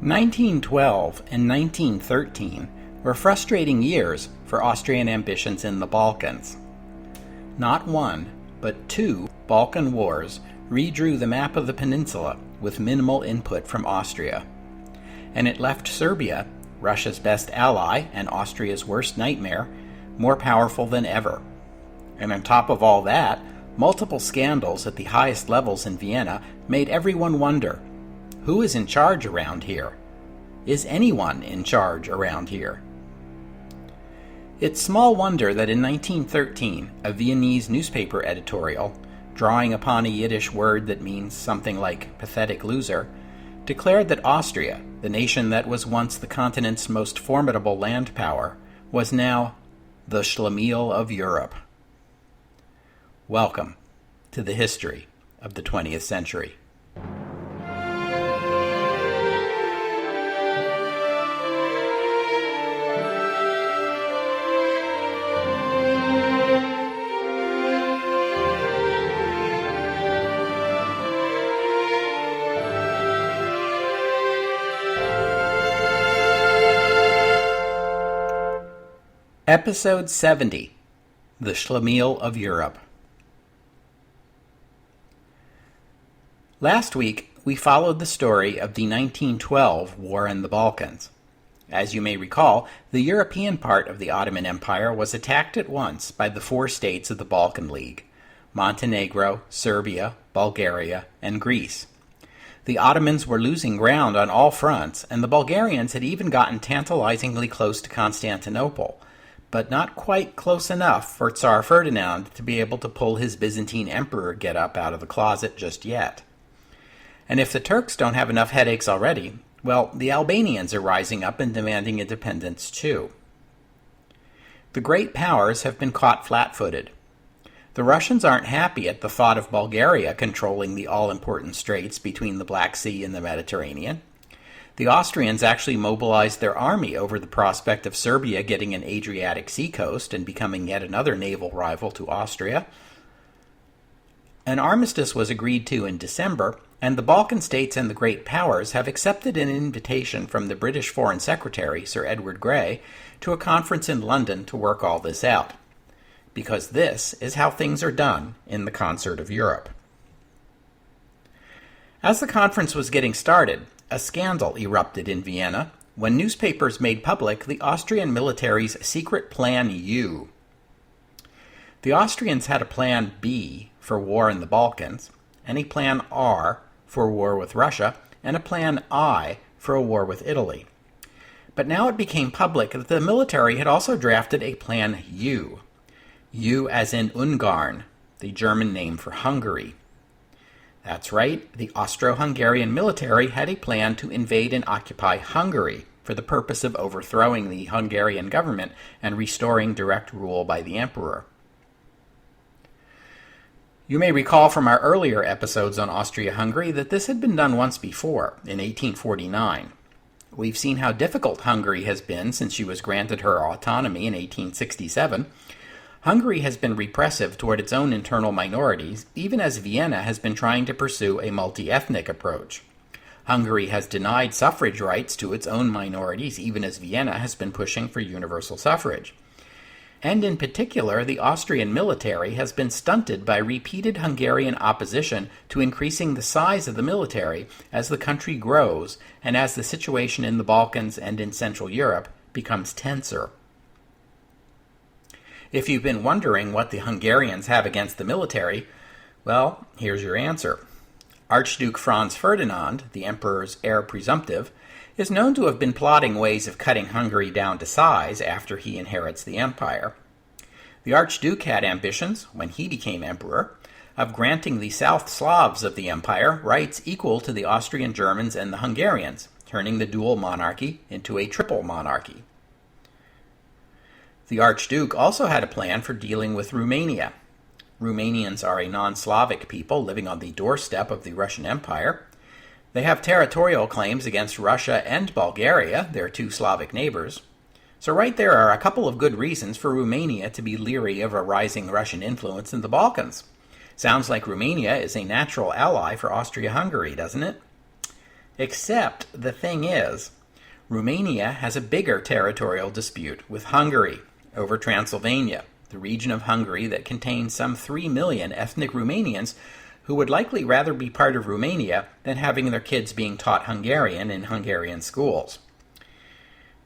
1912 and 1913 were frustrating years for Austrian ambitions in the Balkans. Not one, but two Balkan wars redrew the map of the peninsula with minimal input from Austria. And it left Serbia, Russia's best ally and Austria's worst nightmare, more powerful than ever. And on top of all that, multiple scandals at the highest levels in Vienna made everyone wonder, who is in charge around here? Is anyone in charge around here? It's small wonder that in 1913, a Viennese newspaper editorial, drawing upon a Yiddish word that means something like pathetic loser, declared that Austria, the nation that was once the continent's most formidable land power, was now the Schlemiel of Europe. Welcome to the history of the 20th century. Episode 70, The Schlemiel of Europe. Last week, we followed the story of the 1912 War in the Balkans. As you may recall, the European part of the Ottoman Empire was attacked at once by the four states of the Balkan League: Montenegro, Serbia, Bulgaria, and Greece. The Ottomans were losing ground on all fronts, and the Bulgarians had even gotten tantalizingly close to Constantinople, but not quite close enough for Tsar Ferdinand to be able to pull his Byzantine emperor get-up out of the closet just yet. And if the Turks don't have enough headaches already, well, the Albanians are rising up and demanding independence too. The great powers have been caught flat-footed. The Russians aren't happy at the thought of Bulgaria controlling the all-important straits between the Black Sea and the Mediterranean. The Austrians actually mobilized their army over the prospect of Serbia getting an Adriatic seacoast and becoming yet another naval rival to Austria. An armistice was agreed to in December, and the Balkan states and the great powers have accepted an invitation from the British Foreign Secretary, Sir Edward Grey, to a conference in London to work all this out. Because this is how things are done in the concert of Europe. As the conference was getting started, a scandal erupted in Vienna when newspapers made public the Austrian military's secret Plan U. The Austrians had a Plan B for war in the Balkans, and a Plan R for war with Russia, and a Plan I for a war with Italy. But now it became public that the military had also drafted a Plan U. U as in Ungarn, the German name for Hungary. That's right, the Austro-Hungarian military had a plan to invade and occupy Hungary for the purpose of overthrowing the Hungarian government and restoring direct rule by the emperor. You may recall from our earlier episodes on Austria-Hungary that this had been done once before, in 1849. We've seen how difficult Hungary has been since she was granted her autonomy in 1867. Hungary has been repressive toward its own internal minorities, even as Vienna has been trying to pursue a multi-ethnic approach. Hungary has denied suffrage rights to its own minorities, even as Vienna has been pushing for universal suffrage. And in particular, the Austrian military has been stunted by repeated Hungarian opposition to increasing the size of the military as the country grows and as the situation in the Balkans and in Central Europe becomes tenser. If you've been wondering what the Hungarians have against the military, well, here's your answer. Archduke Franz Ferdinand, the emperor's heir presumptive, is known to have been plotting ways of cutting Hungary down to size after he inherits the empire. The Archduke had ambitions, when he became emperor, of granting the South Slavs of the empire rights equal to the Austrian Germans and the Hungarians, turning the dual monarchy into a triple monarchy. The Archduke also had a plan for dealing with Romania. Romanians are a non-Slavic people living on the doorstep of the Russian Empire. They have territorial claims against Russia and Bulgaria, their two Slavic neighbors. So right there are a couple of good reasons for Romania to be leery of a rising Russian influence in the Balkans. Sounds like Romania is a natural ally for Austria-Hungary, doesn't it? Except the thing is, Romania has a bigger territorial dispute with Hungary over Transylvania, the region of Hungary that contains some 3 million ethnic Romanians who would likely rather be part of Romania than having their kids being taught Hungarian in Hungarian schools.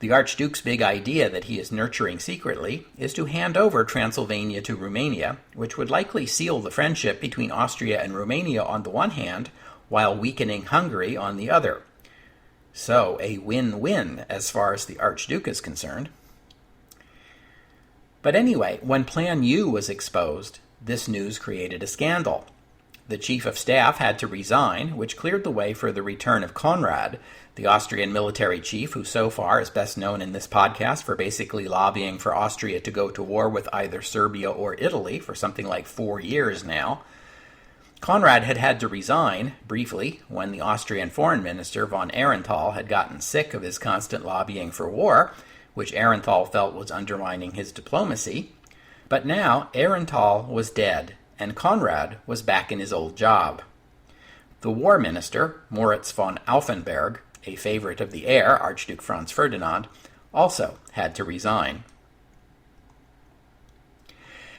The Archduke's big idea that he is nurturing secretly is to hand over Transylvania to Romania, which would likely seal the friendship between Austria and Romania on the one hand, while weakening Hungary on the other. So, a win-win as far as the Archduke is concerned. But anyway, when Plan U was exposed, this news created a scandal. The chief of staff had to resign, which cleared the way for the return of Konrad, the Austrian military chief who so far is best known in this podcast for basically lobbying for Austria to go to war with either Serbia or Italy for something like 4 years now. Konrad had had to resign, briefly, when the Austrian foreign minister von Aehrenthal had gotten sick of his constant lobbying for war, which Aehrenthal felt was undermining his diplomacy. But now Aehrenthal was dead, and Konrad was back in his old job. The war minister, Moritz von Auffenberg, a favorite of the heir, Archduke Franz Ferdinand, also had to resign.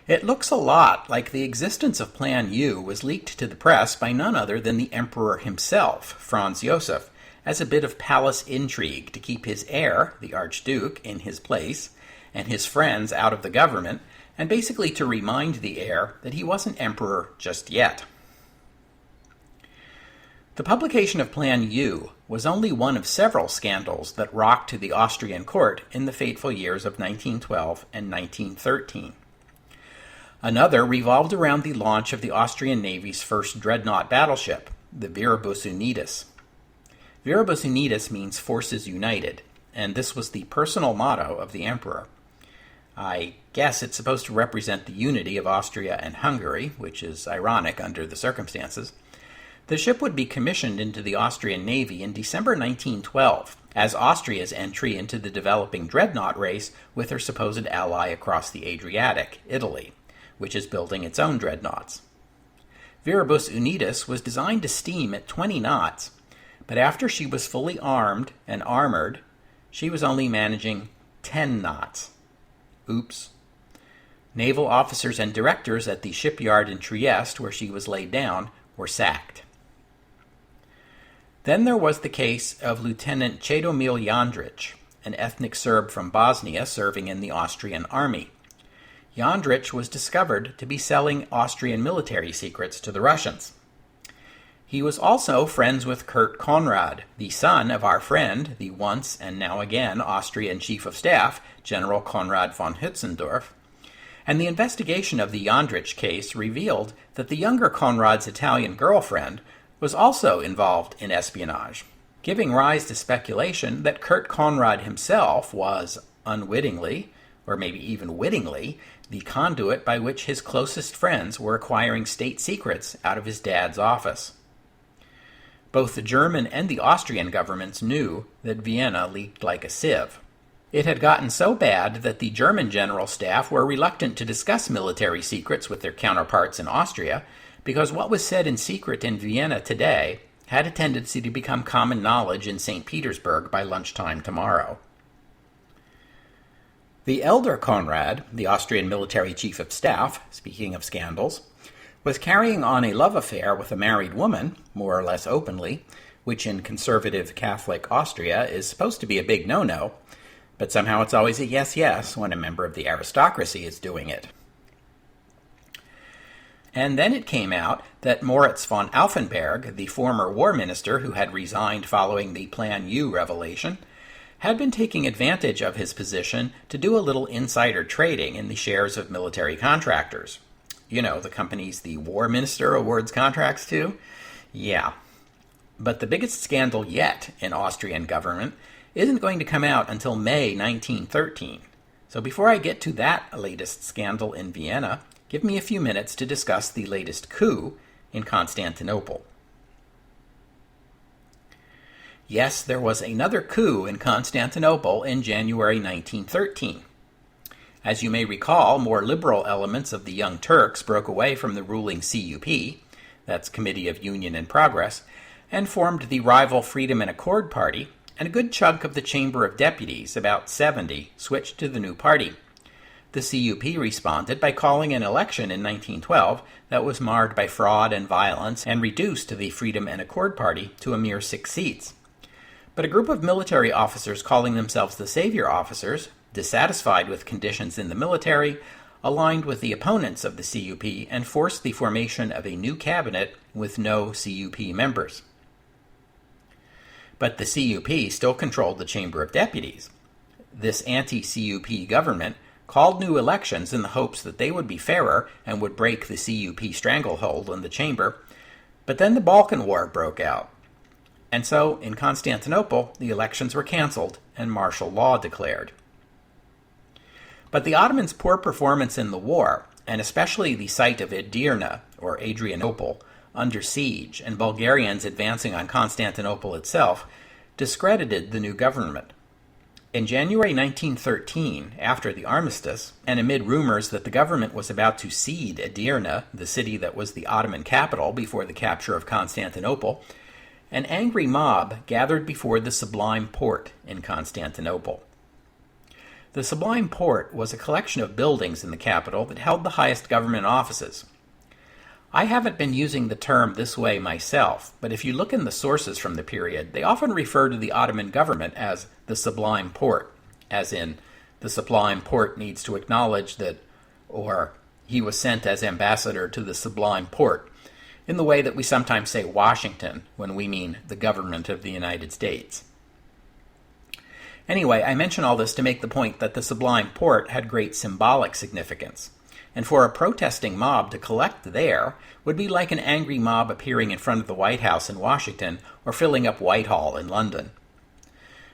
It looks a lot like the existence of Plan U was leaked to the press by none other than the emperor himself, Franz Joseph, as a bit of palace intrigue to keep his heir, the Archduke, in his place, and his friends out of the government, and basically to remind the heir that he wasn't emperor just yet. The publication of Plan U was only one of several scandals that rocked the Austrian court in the fateful years of 1912 and 1913. Another revolved around the launch of the Austrian Navy's first dreadnought battleship, the Viribus Unitas. Viribus Unitas means Forces United, and this was the personal motto of the emperor. I guess it's supposed to represent the unity of Austria and Hungary, which is ironic under the circumstances. The ship would be commissioned into the Austrian Navy in December 1912 as Austria's entry into the developing dreadnought race with her supposed ally across the Adriatic, Italy, which is building its own dreadnoughts. Viribus Unitas was designed to steam at 20 knots, but after she was fully armed and armored, she was only managing 10 knots. Oops. Naval officers and directors at the shipyard in Trieste, where she was laid down, were sacked. Then there was the case of Lieutenant Čedomil Jandrić, an ethnic Serb from Bosnia serving in the Austrian army. Jandrić was discovered to be selling Austrian military secrets to the Russians. He was also friends with Kurt Konrad, the son of our friend, the once and now again Austrian Chief of Staff, General Konrad von Hötzendorf, and the investigation of the Jandrić case revealed that the younger Konrad's Italian girlfriend was also involved in espionage, giving rise to speculation that Kurt Konrad himself was, unwittingly, or maybe even wittingly, the conduit by which his closest friends were acquiring state secrets out of his dad's office. Both the German and the Austrian governments knew that Vienna leaked like a sieve. It had gotten so bad that the German general staff were reluctant to discuss military secrets with their counterparts in Austria, because what was said in secret in Vienna today had a tendency to become common knowledge in St. Petersburg by lunchtime tomorrow. The elder Konrad, the Austrian military chief of staff, speaking of scandals, was carrying on a love affair with a married woman, more or less openly, which in conservative Catholic Austria is supposed to be a big no-no, but somehow it's always a yes-yes when a member of the aristocracy is doing it. And then it came out that Moritz von Auffenberg, the former war minister who had resigned following the Plan U revelation, had been taking advantage of his position to do a little insider trading in the shares of military contractors. You know, the companies the war minister awards contracts to? Yeah. But the biggest scandal yet in Austrian government isn't going to come out until May 1913. So before I get to that latest scandal in Vienna, give me a few minutes to discuss the latest coup in Constantinople. Yes, there was another coup in Constantinople in January 1913. As you may recall, more liberal elements of the Young Turks broke away from the ruling CUP, that's Committee of Union and Progress, and formed the rival Freedom and Accord Party, and a good chunk of the Chamber of Deputies, about 70, switched to the new party. The CUP responded by calling an election in 1912 that was marred by fraud and violence and reduced the Freedom and Accord Party to a mere 6 seats. But a group of military officers calling themselves the Savior Officers, dissatisfied with conditions in the military, aligned with the opponents of the CUP and forced the formation of a new cabinet with no CUP members. But the CUP still controlled the Chamber of Deputies. This anti-CUP government called new elections in the hopes that they would be fairer and would break the CUP stranglehold on the chamber, but then the Balkan War broke out. And so, in Constantinople, the elections were cancelled and martial law declared. But the Ottomans' poor performance in the war, and especially the site of Edirne, or Adrianople, under siege, and Bulgarians advancing on Constantinople itself, discredited the new government. In January 1913, after the armistice, and amid rumors that the government was about to cede Edirne, the city that was the Ottoman capital before the capture of Constantinople, an angry mob gathered before the Sublime Porte in Constantinople. The Sublime Porte was a collection of buildings in the capital that held the highest government offices. I haven't been using the term this way myself, but if you look in the sources from the period, they often refer to the Ottoman government as the Sublime Porte, as in, the Sublime Porte needs to acknowledge that, or he was sent as ambassador to the Sublime Porte, in the way that we sometimes say Washington when we mean the government of the United States. Anyway, I mention all this to make the point that the Sublime Porte had great symbolic significance, and for a protesting mob to collect there would be like an angry mob appearing in front of the White House in Washington or filling up Whitehall in London.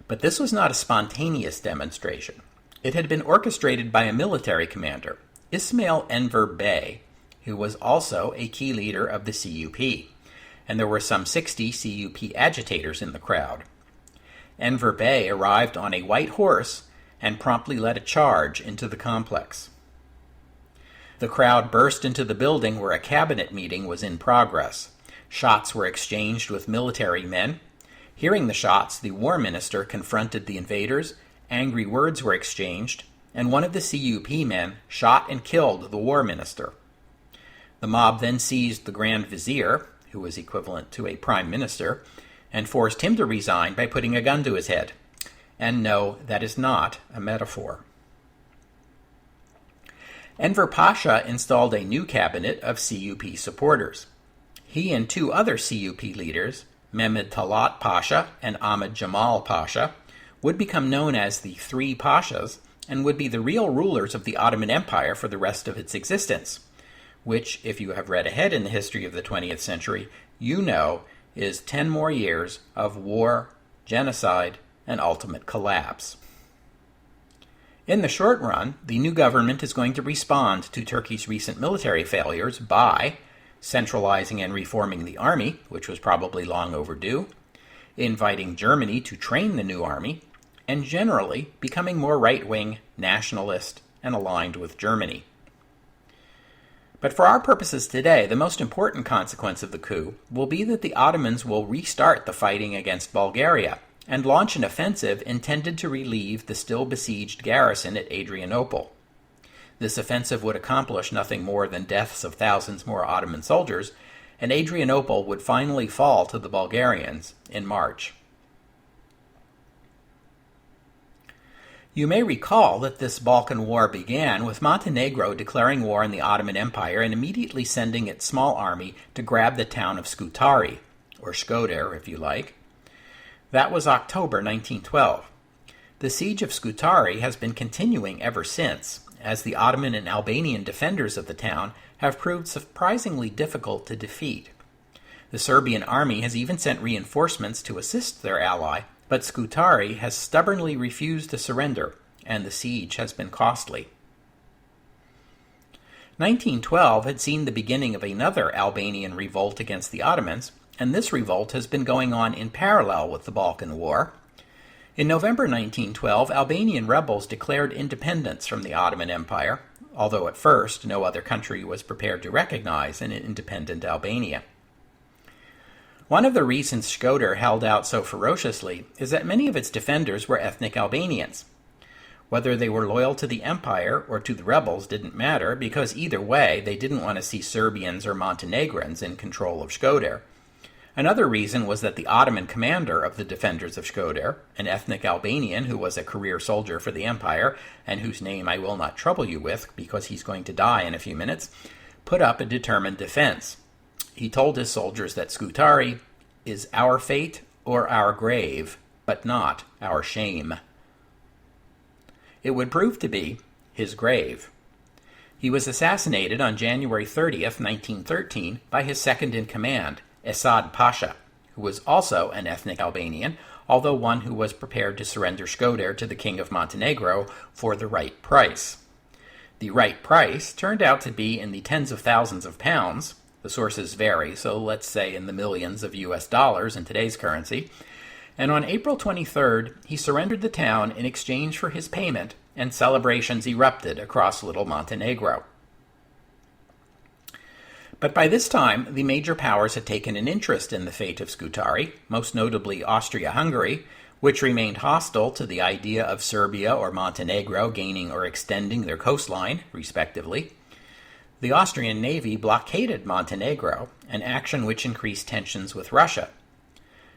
But this was not a spontaneous demonstration. It had been orchestrated by a military commander, Ismail Enver Bey, who was also a key leader of the CUP, and there were some 60 CUP agitators in the crowd. Enver Bey arrived on a white horse and promptly led a charge into the complex. The crowd burst into the building where a cabinet meeting was in progress. Shots were exchanged with military men. Hearing the shots, the war minister confronted the invaders, angry words were exchanged, and one of the CUP men shot and killed the war minister. The mob then seized the Grand Vizier, who was equivalent to a prime minister, and forced him to resign by putting a gun to his head. And no, that is not a metaphor. Enver Pasha installed a new cabinet of CUP supporters. He and 2 other CUP leaders, Mehmed Talat Pasha and Ahmed Jamal Pasha, would become known as the Three Pashas and would be the real rulers of the Ottoman Empire for the rest of its existence, which, if you have read ahead in the history of the 20th century, you know is 10 more years of war, genocide, and ultimate collapse. In the short run, the new government is going to respond to Turkey's recent military failures by centralizing and reforming the army, which was probably long overdue, inviting Germany to train the new army, and generally becoming more right-wing, nationalist, and aligned with Germany. But for our purposes today, the most important consequence of the coup will be that the Ottomans will restart the fighting against Bulgaria and launch an offensive intended to relieve the still besieged garrison at Adrianople. This offensive would accomplish nothing more than deaths of thousands more Ottoman soldiers, and Adrianople would finally fall to the Bulgarians in March. You may recall that this Balkan War began with Montenegro declaring war on the Ottoman Empire and immediately sending its small army to grab the town of Scutari, or Shkodër if you like. That was October 1912. The siege of Scutari has been continuing ever since, as the Ottoman and Albanian defenders of the town have proved surprisingly difficult to defeat. The Serbian army has even sent reinforcements to assist their ally, but Scutari has stubbornly refused to surrender, and the siege has been costly. 1912 had seen the beginning of another Albanian revolt against the Ottomans, and this revolt has been going on in parallel with the Balkan War. In November 1912, Albanian rebels declared independence from the Ottoman Empire, although at first no other country was prepared to recognize an independent Albania. One of the reasons Škoder held out so ferociously is that many of its defenders were ethnic Albanians. Whether they were loyal to the empire or to the rebels didn't matter, because either way they didn't want to see Serbians or Montenegrins in control of Škoder. Another reason was that the Ottoman commander of the defenders of Škoder, an ethnic Albanian who was a career soldier for the empire, and whose name I will not trouble you with because he's going to die in a few minutes, put up a determined defense. He told his soldiers that Scutari is our fate or our grave, but not our shame. It would prove to be his grave. He was assassinated on January 30th, 1913, by his second-in-command, Esad Pasha, who was also an ethnic Albanian, although one who was prepared to surrender Škoder to the King of Montenegro for the right price. The right price turned out to be in the tens of thousands of pounds. The sources vary, so let's say in the millions of US dollars in today's currency. And on April 23rd, he surrendered the town in exchange for his payment, and celebrations erupted across Little Montenegro. But by this time, the major powers had taken an interest in the fate of Scutari, most notably Austria-Hungary, which remained hostile to the idea of Serbia or Montenegro gaining or extending their coastline, respectively. The Austrian navy blockaded Montenegro, an action which increased tensions with Russia.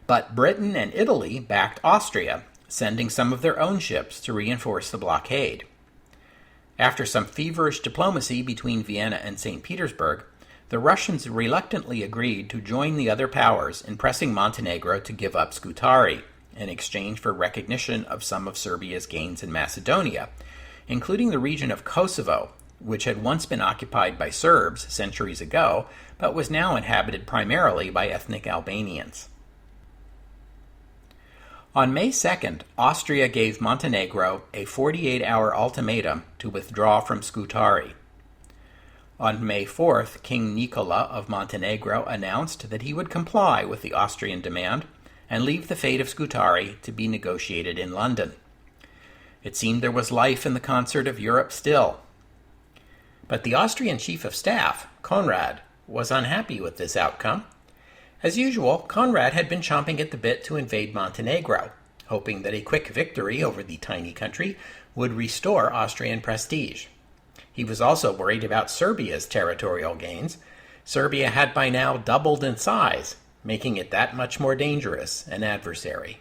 But Britain and Italy backed Austria, sending some of their own ships to reinforce the blockade. After some feverish diplomacy between Vienna and St. Petersburg, the Russians reluctantly agreed to join the other powers in pressing Montenegro to give up Scutari in exchange for recognition of some of Serbia's gains in Macedonia, including the region of Kosovo, which had once been occupied by Serbs centuries ago, but was now inhabited primarily by ethnic Albanians. On May 2nd, Austria gave Montenegro a 48-hour ultimatum to withdraw from Scutari. On May 4th, King Nikola of Montenegro announced that he would comply with the Austrian demand and leave the fate of Scutari to be negotiated in London. It seemed there was life in the concert of Europe still. But the Austrian chief of staff, Conrad, was unhappy with this outcome. As usual, Conrad had been chomping at the bit to invade Montenegro, hoping that a quick victory over the tiny country would restore Austrian prestige. He was also worried about Serbia's territorial gains. Serbia had by now doubled in size, making it that much more dangerous an adversary.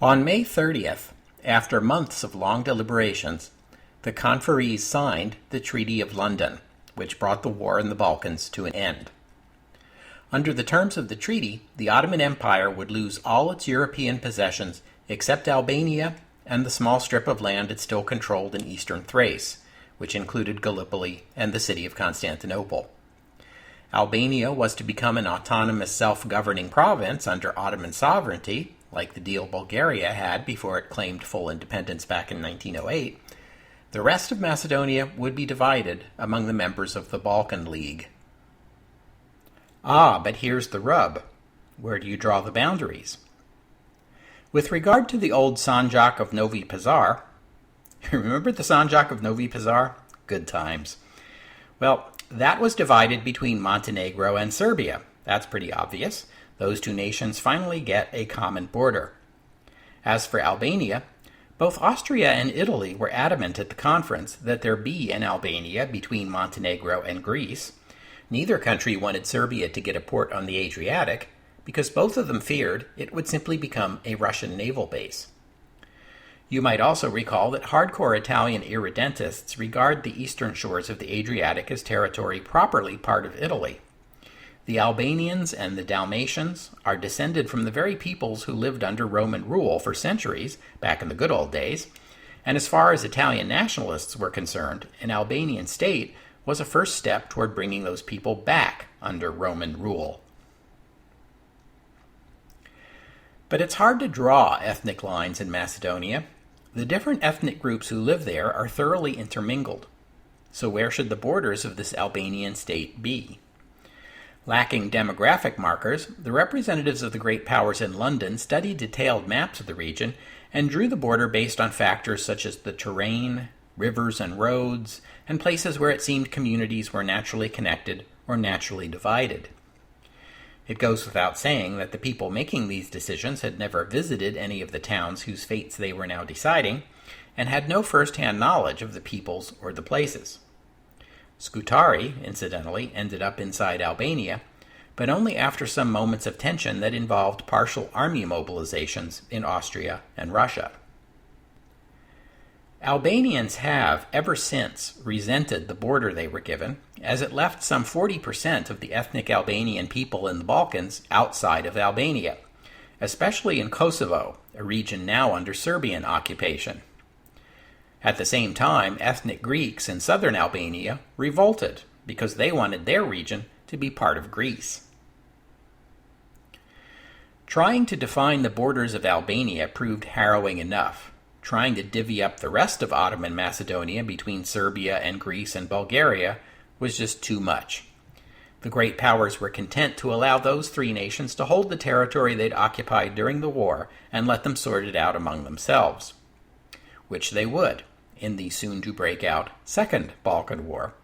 On May 30th, after months of long deliberations, the conferees signed the Treaty of London, which brought the war in the Balkans to an end. Under the terms of the treaty, the Ottoman Empire would lose all its European possessions except Albania and the small strip of land it still controlled in eastern Thrace, which included Gallipoli and the city of Constantinople. Albania was to become an autonomous self-governing province under Ottoman sovereignty, like the deal Bulgaria had before it claimed full independence back in 1908. The rest of Macedonia would be divided among the members of the Balkan League. Ah, but here's the rub. Where do you draw the boundaries? With regard to the old Sanjak of Novi Pazar, remember the Sanjak of Novi Pazar? Good times. Well, that was divided between Montenegro and Serbia. That's pretty obvious. Those two nations finally get a common border. As for Albania, both Austria and Italy were adamant at the conference that there be an Albania between Montenegro and Greece. Neither country wanted Serbia to get a port on the Adriatic, because both of them feared it would simply become a Russian naval base. You might also recall that hardcore Italian irredentists regard the eastern shores of the Adriatic as territory properly part of Italy. The Albanians and the Dalmatians are descended from the very peoples who lived under Roman rule for centuries, back in the good old days, and as far as Italian nationalists were concerned, an Albanian state was a first step toward bringing those people back under Roman rule. But it's hard to draw ethnic lines in Macedonia. The different ethnic groups who live there are thoroughly intermingled. So where should the borders of this Albanian state be? Lacking demographic markers, the representatives of the great powers in London studied detailed maps of the region and drew the border based on factors such as the terrain, rivers and roads, and places where it seemed communities were naturally connected or naturally divided. It goes without saying that the people making these decisions had never visited any of the towns whose fates they were now deciding, and had no first-hand knowledge of the peoples or the places. Scutari, incidentally, ended up inside Albania, but only after some moments of tension that involved partial army mobilizations in Austria and Russia. Albanians have, ever since, resented the border they were given, as it left some 40% of the ethnic Albanian people in the Balkans outside of Albania, especially in Kosovo, a region now under Serbian occupation. At the same time, ethnic Greeks in southern Albania revolted because they wanted their region to be part of Greece. Trying to define the borders of Albania proved harrowing enough. Trying to divvy up the rest of Ottoman Macedonia between Serbia and Greece and Bulgaria was just too much. The great powers were content to allow those three nations to hold the territory they'd occupied during the war and let them sort it out among themselves. Which they would, in the soon-to-break-out Second Balkan War.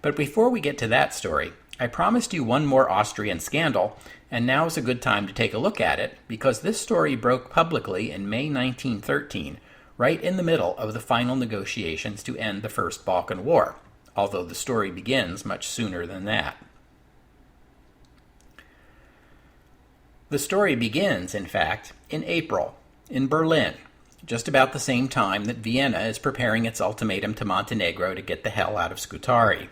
But before we get to that story, I promised you one more Austrian scandal, and now is a good time to take a look at it, because this story broke publicly in May 1913, right in the middle of the final negotiations to end the First Balkan War, although the story begins much sooner than that. The story begins, in fact, in April, in Berlin, just about the same time that Vienna is preparing its ultimatum to Montenegro to get the hell out of Scutari.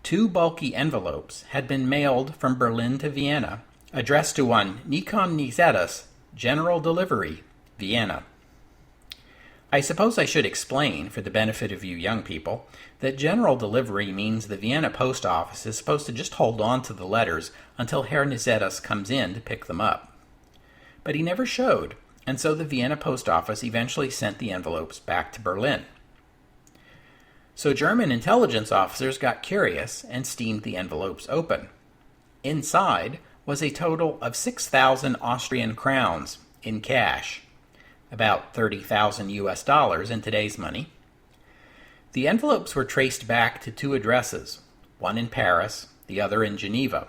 2 bulky envelopes had been mailed from Berlin to Vienna, addressed to one Nikon Nizetas, General Delivery, Vienna. I suppose I should explain, for the benefit of you young people, that General Delivery means the Vienna post office is supposed to just hold on to the letters until Herr Nizetas comes in to pick them up. But he never showed, and so the Vienna post office eventually sent the envelopes back to Berlin. So German intelligence officers got curious and steamed the envelopes open. Inside was a total of 6,000 Austrian crowns in cash, about 30,000 US dollars in today's money. The envelopes were traced back to 2 addresses, one in Paris, the other in Geneva,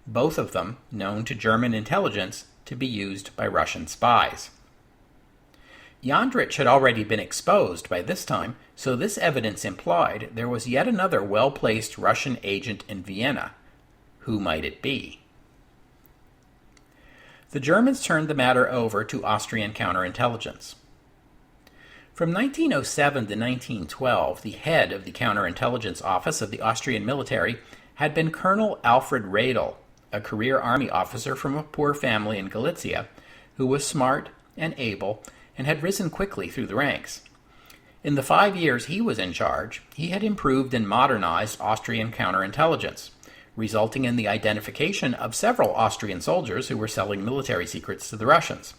both of them known to German intelligence to be used by Russian spies. Jandrich had already been exposed by this time, so this evidence implied there was yet another well-placed Russian agent in Vienna. Who might it be? The Germans turned the matter over to Austrian counterintelligence. From 1907 to 1912, the head of the counterintelligence office of the Austrian military had been Colonel Alfred Radel, a career army officer from a poor family in Galicia, who was smart and able and had risen quickly through the ranks. In the 5 years he was in charge, he had improved and modernized Austrian counterintelligence, resulting in the identification of several Austrian soldiers who were selling military secrets to the Russians.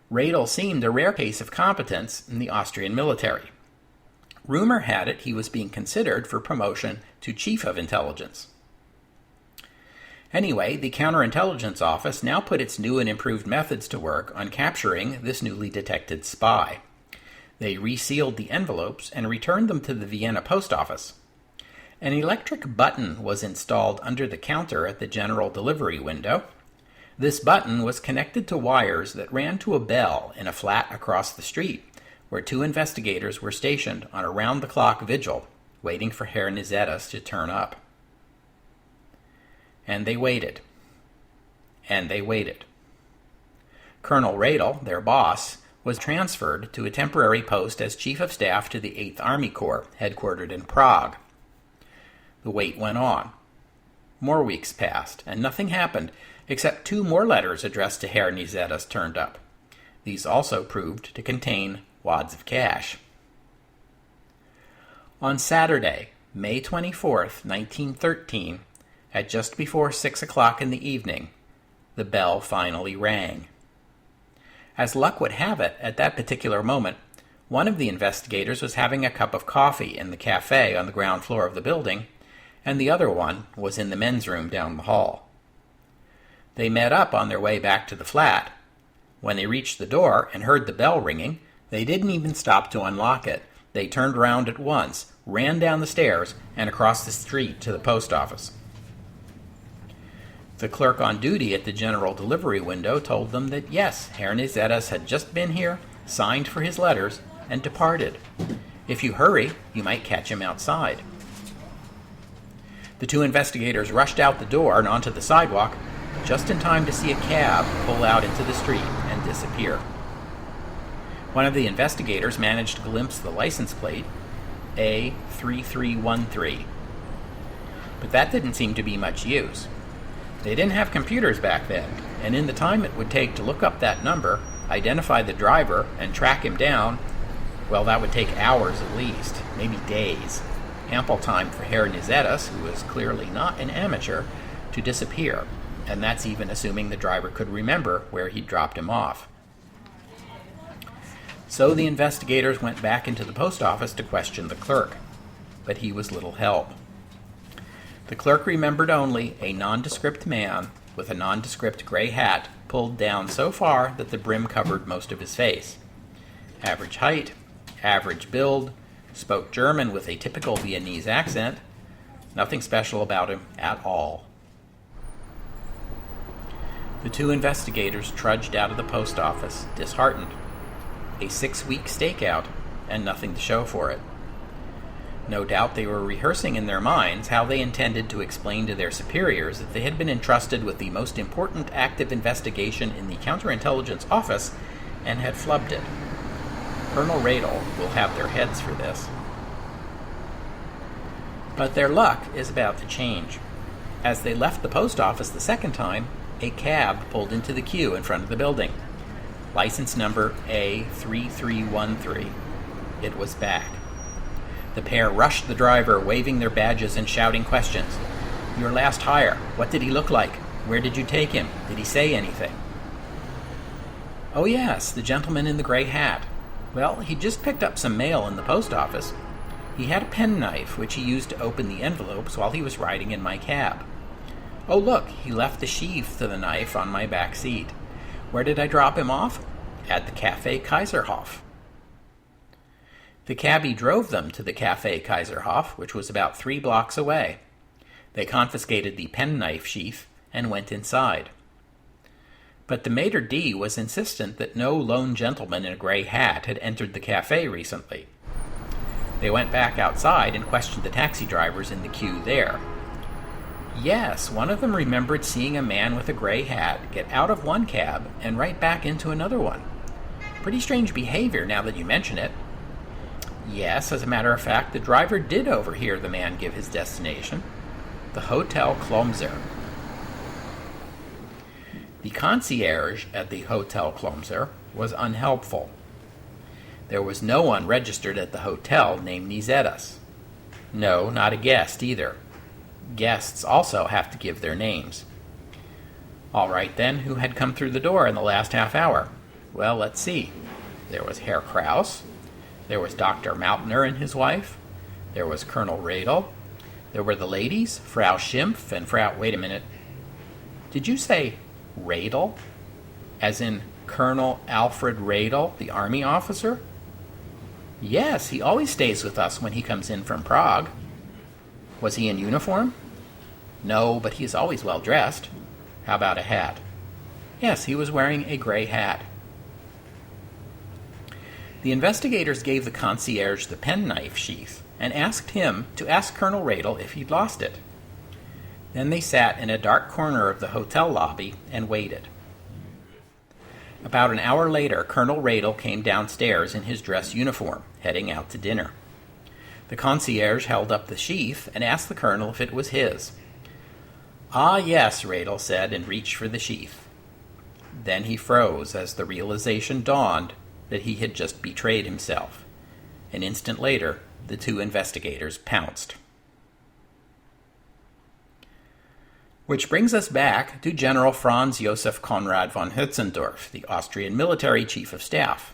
Radel seemed a rare case of competence in the Austrian military. Rumor had it he was being considered for promotion to Chief of Intelligence. Anyway, the Counterintelligence Office now put its new and improved methods to work on capturing this newly detected spy. They resealed the envelopes and returned them to the Vienna post office. An electric button was installed under the counter at the general delivery window. This button was connected to wires that ran to a bell in a flat across the street, where 2 investigators were stationed on a round-the-clock vigil, waiting for Herr Nizetas to turn up. And they waited. And they waited. Colonel Radel, their boss, was transferred to a temporary post as Chief of Staff to the 8th Army Corps, headquartered in Prague. The wait went on. More weeks passed, and nothing happened, except 2 more letters addressed to Herr Nizetas turned up. These also proved to contain wads of cash. On Saturday, May 24th, 1913, at just before 6 o'clock in the evening, the bell finally rang. As luck would have it, at that particular moment, one of the investigators was having a cup of coffee in the cafe on the ground floor of the building, and the other one was in the men's room down the hall. They met up on their way back to the flat. When they reached the door and heard the bell ringing, they didn't even stop to unlock it. They turned around at once, ran down the stairs, and across the street to the post office. The clerk on duty at the general delivery window told them that yes, Herr Nizetas had just been here, signed for his letters, and departed. If you hurry, you might catch him outside. The 2 investigators rushed out the door and onto the sidewalk, just in time to see a cab pull out into the street and disappear. One of the investigators managed to glimpse the license plate, A3313. But that didn't seem to be much use. They didn't have computers back then, and in the time it would take to look up that number, identify the driver, and track him down, well, that would take hours at least, maybe days. Ample time for Herr Nizetas, who was clearly not an amateur, to disappear, and that's even assuming the driver could remember where he'd dropped him off. So the investigators went back into the post office to question the clerk, but he was little help. The clerk remembered only a nondescript man with a nondescript gray hat pulled down so far that the brim covered most of his face. Average height, average build, spoke German with a typical Viennese accent. Nothing special about him at all. The 2 investigators trudged out of the post office, disheartened. A 6-week stakeout, and nothing to show for it. No doubt they were rehearsing in their minds how they intended to explain to their superiors that they had been entrusted with the most important active investigation in the counterintelligence office and had flubbed it. Colonel Radel will have their heads for this. But their luck is about to change. As they left the post office the second time, a cab pulled into the queue in front of the building. License number A3313. It was back. The pair rushed the driver, waving their badges and shouting questions. Your last hire. What did he look like? Where did you take him? Did he say anything? Oh yes, the gentleman in the gray hat. Well, he just picked up some mail in the post office. He had a penknife, which he used to open the envelopes while he was riding in my cab. Oh look, he left the sheath to the knife on my back seat. Where did I drop him off? At the Café Kaiserhof. The cabbie drove them to the Café Kaiserhof, which was about 3 blocks away. They confiscated the penknife sheath and went inside. But the maitre d' was insistent that no lone gentleman in a gray hat had entered the cafe recently. They went back outside and questioned the taxi drivers in the queue there. Yes, one of them remembered seeing a man with a gray hat get out of one cab and right back into another one. Pretty strange behavior now that you mention it. Yes, as a matter of fact, the driver did overhear the man give his destination, the Hotel Klomser. The concierge at the Hotel Klomser was unhelpful. There was no one registered at the hotel named Nizetas. No, not a guest either. Guests also have to give their names. All right then, who had come through the door in the last half hour? Well, let's see. There was Herr Kraus. There was Dr. Mautner and his wife. There was Colonel Radel. There were the ladies, Frau Schimpf and Frau... Wait a minute. Did you say Radel? As in Colonel Alfred Radel, the army officer? Yes, he always stays with us when he comes in from Prague. Was he in uniform? No, but he is always well dressed. How about a hat? Yes, he was wearing a gray hat. The investigators gave the concierge the penknife sheath and asked him to ask Colonel Radel if he'd lost it. Then they sat in a dark corner of the hotel lobby and waited. About an hour later, Colonel Radel came downstairs in his dress uniform, heading out to dinner. The concierge held up the sheath and asked the colonel if it was his. "Ah, yes," Radel said, and reached for the sheath. Then he froze as the realization dawned that he had just betrayed himself. An instant later, the two investigators pounced. Which brings us back to General Franz Josef Konrad von Hötzendorf, the Austrian military chief of staff.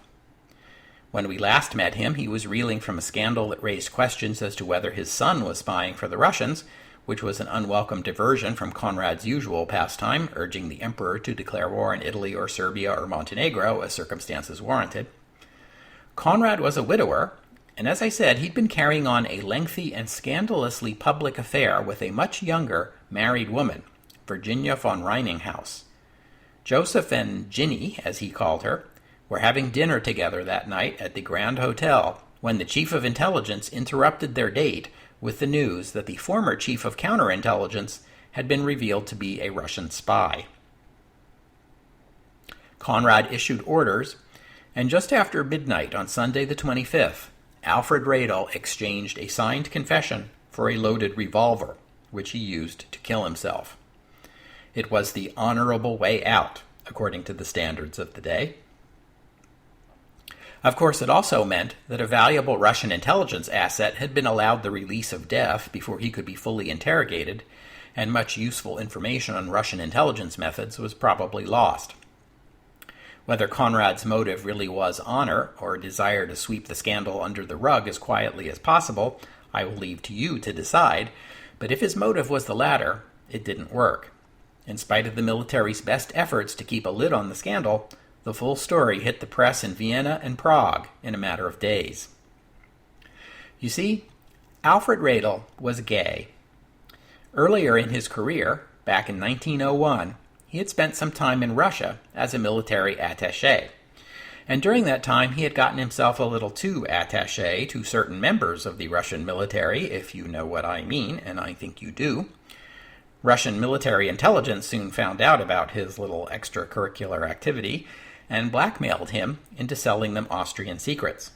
When we last met him, he was reeling from a scandal that raised questions as to whether his son was spying for the Russians, which was an unwelcome diversion from Konrad's usual pastime, urging the emperor to declare war on Italy or Serbia or Montenegro as circumstances warranted. Konrad was a widower, and as I said, he'd been carrying on a lengthy and scandalously public affair with a much younger married woman, Virginia von Reininghaus. Joseph and Ginny, as he called her, were having dinner together that night at the Grand Hotel when the chief of intelligence interrupted their date with the news that the former chief of counterintelligence had been revealed to be a Russian spy. Konrad issued orders, and just after midnight on Sunday the 25th, Alfred Radel exchanged a signed confession for a loaded revolver, which he used to kill himself. It was the honorable way out, according to the standards of the day. Of course, it also meant that a valuable Russian intelligence asset had been allowed the release of death before he could be fully interrogated, and much useful information on Russian intelligence methods was probably lost. Whether Konrad's motive really was honor or a desire to sweep the scandal under the rug as quietly as possible, I will leave to you to decide, but if his motive was the latter, it didn't work. In spite of the military's best efforts to keep a lid on the scandal, the full story hit the press in Vienna and Prague in a matter of days. You see, Alfred Radel was gay. Earlier in his career, back in 1901, he had spent some time in Russia as a military attaché. And during that time, he had gotten himself a little too attaché to certain members of the Russian military, if you know what I mean, and I think you do. Russian military intelligence soon found out about his little extracurricular activity and blackmailed him into selling them Austrian secrets.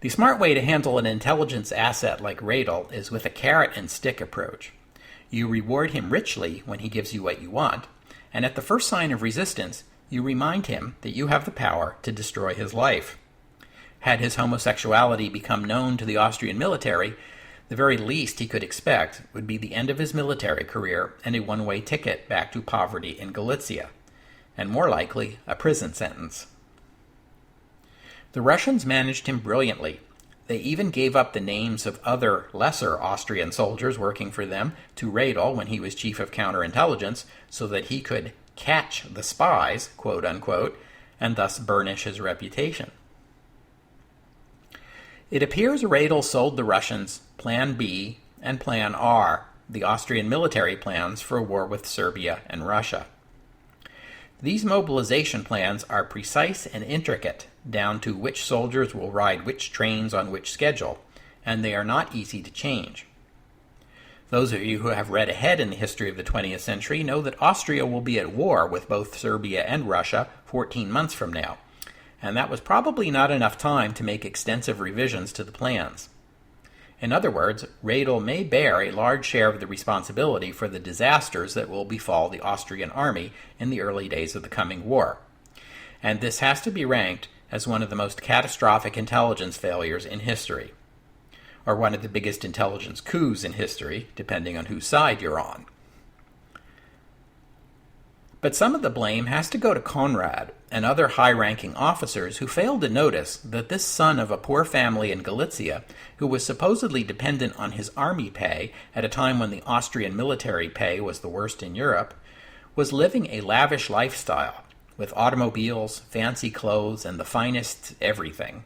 The smart way to handle an intelligence asset like Radel is with a carrot and stick approach. You reward him richly when he gives you what you want, and at the first sign of resistance, you remind him that you have the power to destroy his life. Had his homosexuality become known to the Austrian military, the very least he could expect would be the end of his military career and a one-way ticket back to poverty in Galicia, and more likely, a prison sentence. The Russians managed him brilliantly. They even gave up the names of other lesser Austrian soldiers working for them to Radel when he was chief of counterintelligence so that he could catch the spies, quote unquote, and thus burnish his reputation. It appears Radel sold the Russians Plan B and Plan R, the Austrian military plans for a war with Serbia and Russia. These mobilization plans are precise and intricate, down to which soldiers will ride which trains on which schedule, and they are not easy to change. Those of you who have read ahead in the history of the 20th century know that Austria will be at war with both Serbia and Russia 14 months from now, and that was probably not enough time to make extensive revisions to the plans. In other words, Radel may bear a large share of the responsibility for the disasters that will befall the Austrian army in the early days of the coming war. And this has to be ranked as one of the most catastrophic intelligence failures in history, or one of the biggest intelligence coups in history, depending on whose side you're on. But some of the blame has to go to Konrad and other high-ranking officers who failed to notice that this son of a poor family in Galicia, who was supposedly dependent on his army pay at a time when the Austrian military pay was the worst in Europe, was living a lavish lifestyle, with automobiles, fancy clothes, and the finest everything.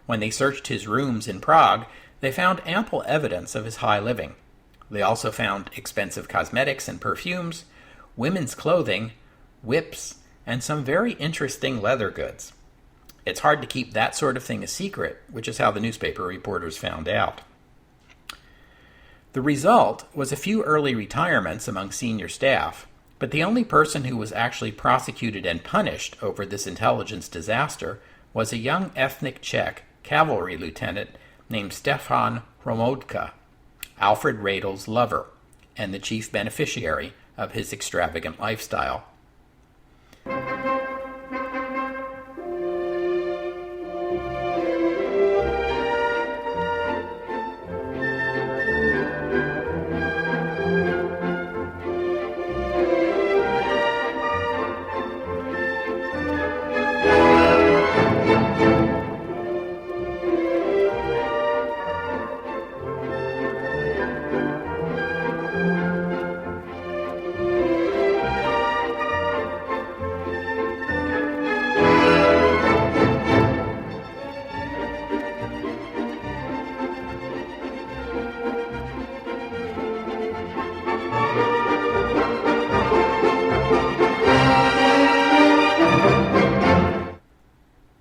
When they searched his rooms in Prague, they found ample evidence of his high living. They also found expensive cosmetics and perfumes, women's clothing, whips, and some very interesting leather goods. It's hard to keep that sort of thing a secret, which is how the newspaper reporters found out. The result was a few early retirements among senior staff, But the only person who was actually prosecuted and punished over this intelligence disaster was a young ethnic Czech cavalry lieutenant named Stefan Hromodka, Alfred Radel's lover, and the chief beneficiary of his extravagant lifestyle.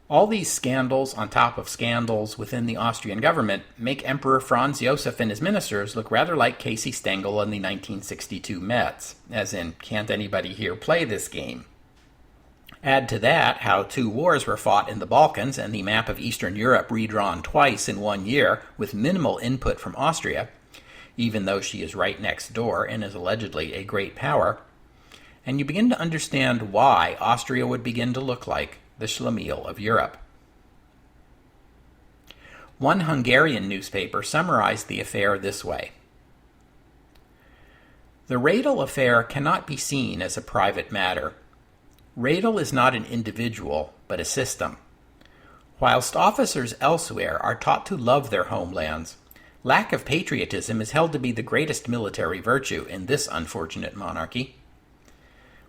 All these scandals on top of scandals within the Austrian government make Emperor Franz Josef and his ministers look rather like Casey Stengel and the 1962 Mets, as in, can't anybody here play this game? Add to that how 2 wars were fought in the Balkans and the map of Eastern Europe redrawn twice in 1 year with minimal input from Austria, even though she is right next door and is allegedly a great power, and you begin to understand why Austria would begin to look like the Schlemiel of Europe. One Hungarian newspaper summarized the affair this way: "The Radel affair cannot be seen as a private matter. Radel is not an individual, but a system. Whilst officers elsewhere are taught to love their homelands, lack of patriotism is held to be the greatest military virtue in this unfortunate monarchy.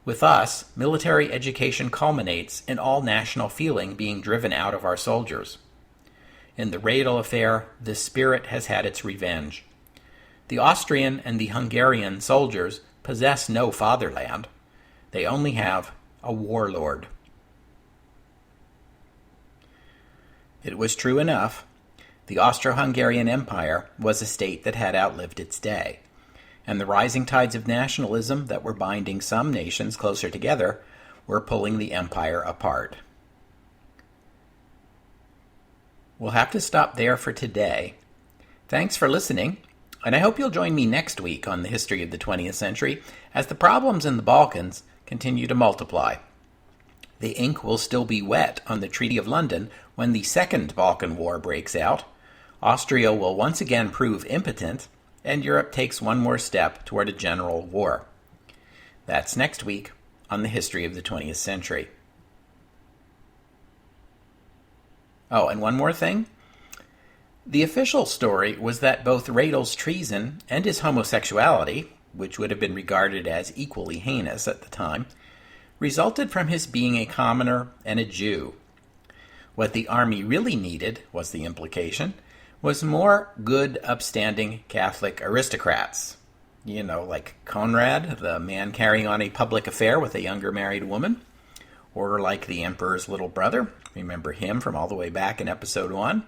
With us, military education culminates in all national feeling being driven out of our soldiers. In the Radel affair, this spirit has had its revenge. The Austrian and the Hungarian soldiers possess no fatherland. They only have a warlord." It was true enough. The Austro-Hungarian Empire was a state that had outlived its day, and the rising tides of nationalism that were binding some nations closer together were pulling the empire apart. We'll have to stop there for today. Thanks for listening, and I hope you'll join me next week on the history of the 20th century as the problems in the Balkans continue to multiply. The ink will still be wet on the Treaty of London when the Second Balkan War breaks out. Austria will once again prove impotent, and Europe takes one more step toward a general war. That's next week on the history of the 20th century. Oh, and one more thing. The official story was that both Radel's treason and his homosexuality, which would have been regarded as equally heinous at the time, resulted from his being a commoner and a Jew. What the army really needed, was the implication, was more good, upstanding Catholic aristocrats. You know, like Conrad, the man carrying on a public affair with a younger married woman, or like the emperor's little brother. Remember him from all the way back in episode 1.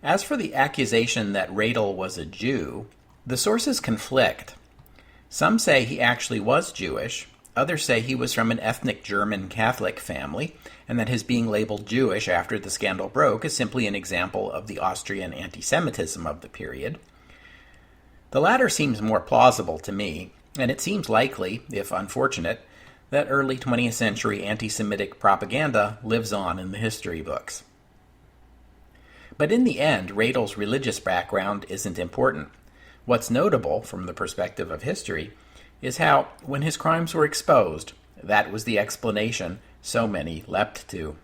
As for the accusation that Radel was a Jew, the sources conflict. Some say he actually was Jewish, others say he was from an ethnic German Catholic family, and that his being labeled Jewish after the scandal broke is simply an example of the Austrian anti-Semitism of the period. The latter seems more plausible to me, and it seems likely, if unfortunate, that early 20th century anti-Semitic propaganda lives on in the history books. But in the end, Radel's religious background isn't important. What's notable, from the perspective of history, is how, when his crimes were exposed, that was the explanation so many leapt to.